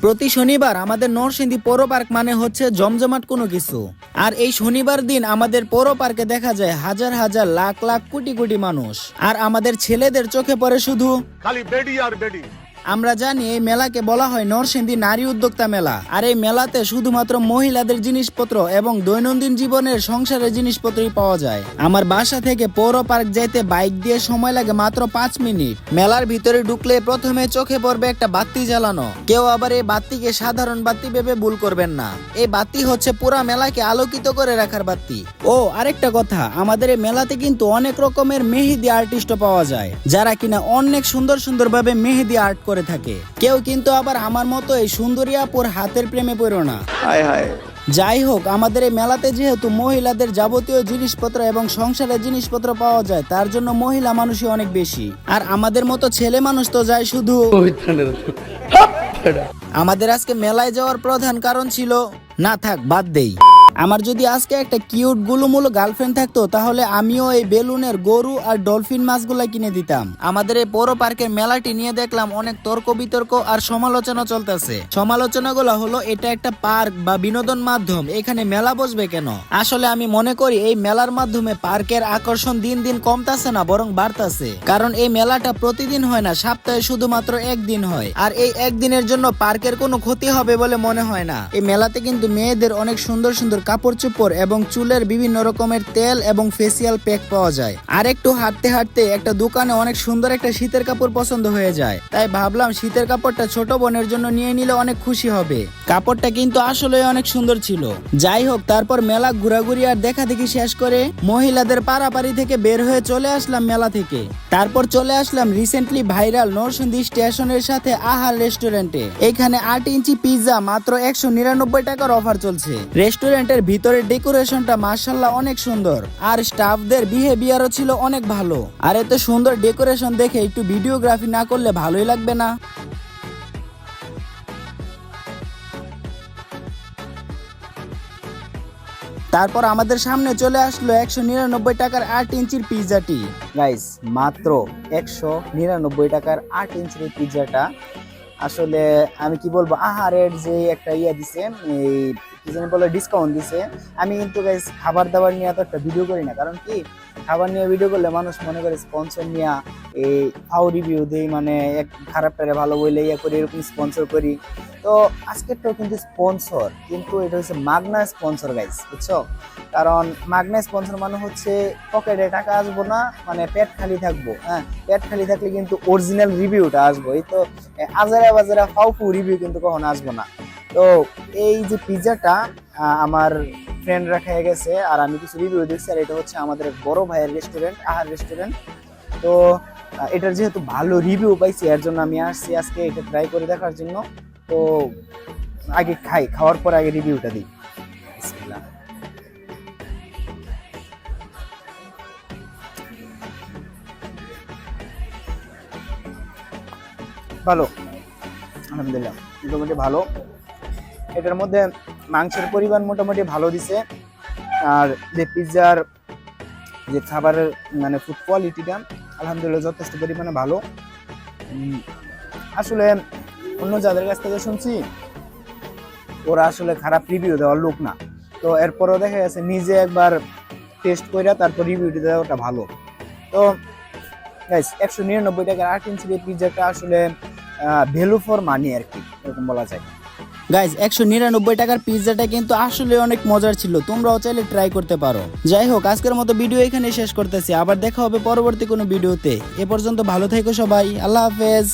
প্রতি শনিবার আমাদের নরসিংদী পৌর পার্ক মানে হচ্ছে জমজমাট কোনো কিছু। আর এই শনিবার দিন আমাদের পৌর পার্কে দেখা যায় হাজার হাজার লাখ লাখ কোটি কোটি মানুষ। আর আমাদের ছেলেদের চোখে পড়ে শুধু খালি বেডি আর বেডি। আমরা জানি এই মেলাকে বলা হয় নরসিংদী নারী উদ্যোক্তা মেলা। আর এই মেলাতে শুধুমাত্র মহিলাদের জিনিসপত্র এবং দৈনন্দিন জীবনের সংসারের জিনিসপত্রই পাওয়া যায়। আমার বাসা থেকে পৌর পার্ক যাইতে বাইক দিয়ে সময় লাগে মাত্র 5 মিনিট। মেলার ভিতরে ঢুকলে প্রথমে চোখে পড়বে একটা বাতি জ্বালানো। কেউ আবার এই বাতিকে সাধারণ বাতি ভেবে ভুল করবেন না, এই বাতি হচ্ছে পুরা মেলাকে আলোকিত করে রাখার বাতি। ও আরেকটা কথা, আমাদের এই মেলাতে কিন্তু অনেক রকমের মেহেদি আর্টিস্টও পাওয়া যায়, যারা কিনা অনেক সুন্দর সুন্দর ভাবে মেহেদি আর্ট করে থাকে। কেউ কিন্তু আবার আমার মতো এই সুন্দরী আপুর হাতের প্রেমে পড়ো না। যাই হোক, আমাদের এই মেলাতে যেহেতু মহিলাদের যাবতীয় জিনিসপত্র এবং সংসারের জিনিসপত্র পাওয়া যায়, তার জন্য মহিলা মানুষই অনেক বেশি। আর আমাদের মতো ছেলে মানুষ তো যায় শুধু। আমাদের আজকে মেলায় যাওয়ার প্রধান কারণ ছিল, না থাক বাদ দেই, আমার যদি আজকে একটা কিউট গুলুমুলু গার্লফ্রেন্ড থাকতো তাহলে আমিও এই বেলুনের গরু আর ডলফিন মাছগুলা কিনে দিতাম। আমাদের এই পৌর পার্কের মেলাটি নিয়ে দেখলাম অনেক তর্ক বিতর্ক আর সমালোচনা চলতেছে। সমালোচনাগুলো হলো এটা একটা পার্ক বা বিনোদন মাধ্যম, এখানে মেলা বসবে কেন? আসলে আমি মনে করি এই মেলার মাধ্যমে পার্কের আকর্ষণ দিন দিন কমতাছে না, বরং বাড়তাছে। কারণ এই মেলাটা প্রতিদিন হয় না, সপ্তাহে শুধুমাত্র একদিন হয়। আর এই একদিনের জন্য পার্কের কোনো ক্ষতি হবে বলে মনে হয় না। এই মেলাতে কিন্তু মেয়েদের অনেক সুন্দর সুন্দর কাপড় চোপড় এবং চুলের বিভিন্ন রকমের তেল এবং ফেসিয়াল প্যাক পাওয়া যায়। আর একটু হাঁটতে হাঁটতে একটা দোকানে অনেক সুন্দর একটা শীতের কাপড় পছন্দ হয়ে যায়, তাই ভাবলাম শীতের কাপড়টা ছোট বোনের জন্য নিয়ে নিলে অনেক খুশি হবে। কাপড়টা কিন্তু আসলে অনেক সুন্দর ছিল। যাই হোক, তারপর মেলা ঘোরাঘুরি আর দেখা দেখি শেষ করে মহিলাদের পারাপারি থেকে বের হয়ে চলে আসলাম মেলা থেকে। তারপর চলে আসলাম রিসেন্টলি ভাইরাল নরসিংদী স্টেশনের সাথে আহার রেস্টুরেন্টে। এখানে 8 ইঞ্চি পিৎজা মাত্র 199 টাকার অফার চলছে। রেস্টুরেন্টের ভিতরের ডেকোরেশনটা মাশাআল্লাহ অনেক সুন্দর, আর স্টাফদের বিহেভিয়ারও ছিল অনেক ভালো। আর এত সুন্দর ডেকোরেশন দেখে একটু ভিডিওগ্রাফি না করলে ভালোই লাগবে না? তারপর আমাদের সামনে চলে আসলো 199 টাকার 8 ইঞ্চির পিৎজাটি। গাইস, মাত্র 199 টাকার 8 ইঞ্চির পিৎজাটা আসলে আমি কি বলবো, আহারের যে একটা দিছে, এই কি জানি বলে, ডিসকাউন্ট দিছে। আমি কিন্তু গাইস খাবার দাবার নিয়ে তো একটা ভিডিও করি না, কারণ কি খাবার নিয়ে ভিডিও করলে মানুষ মনে করে স্পন্সর নিয়ে এই ফাও রিভিউ দেই, মানে এক খারাপটারে ভালো বলে করি, এরকম স্পন্সর করি। তো আজকেরটাও কিন্তু স্পন্সর, কিন্তু এটা হচ্ছে মাগনা স্পন্সর গাইস, বুঝছো? কারণ মাগনা স্পন্সর মানে হচ্ছে পকেটে টাকা আসবো না, মানে পেট খালি থাকবো। হ্যাঁ, পেট খালি থাকলে কিন্তু অরিজিনাল রিভিউটা আসবো। এই তো আজারা বাজারা ফাউ রিভিউ কিন্তু কখনো আসবো না। তো এই যে পিৎজাটা আমার ফ্রেন্ডরা খেয়ে গেছে আর আমি কিছু রিভিউ দেখছি, আর এটা হচ্ছে আমাদের বড় ভাইয়ের রেস্টুরেন্ট, আহার রেস্টুরেন্ট। তো এটার যেহেতু ভালো রিভিউ পাইছি, এর জন্য আমি আসছি আজকে এটা ট্রাই করে দেখার জন্য। তো আগে খাওয়ার পর আগে রিভিউটা দিই। বিসমিল্লাহ। ভালো, আলহামদুলিল্লাহ, মোটামুটি ভালো। এটার মধ্যে মাংসের পরিমাণ মোটামুটি ভালো দিছে, আর যে পিৎজার যে খাবারের মানে ফুড কোয়ালিটিটা আলহামদুলিল্লাহ যথেষ্ট পরিমাণে ভালো। আসলে অন্য যাদের কাছ থেকে শুনছি ওরা আসলে খারাপ রিভিউ দেওয়ার লোক না, তো এরপরও দেখা গেছে নিজে একবার টেস্ট করে তারপর রিভিউ দেওয়াটা ভালো। তো গাইস, 199 টাকার 8 ইঞ্চির পিৎজাটা আসলে ভ্যালু ফর মানি আর কি, এরকম বলা যায়। গাইজ, 199 টাকার পিৎজাটা কিন্তু আসলে অনেক মজার ছিল, তোমরাও চাইলে ট্রাই করতে পারো। যাই হোক, আজকের মতো ভিডিও এখানে শেষ করতেছি, আবার দেখা হবে পরবর্তী কোনো ভিডিওতে। এ পর্যন্ত ভালো থেকো সবাই, আল্লাহ হাফেজ।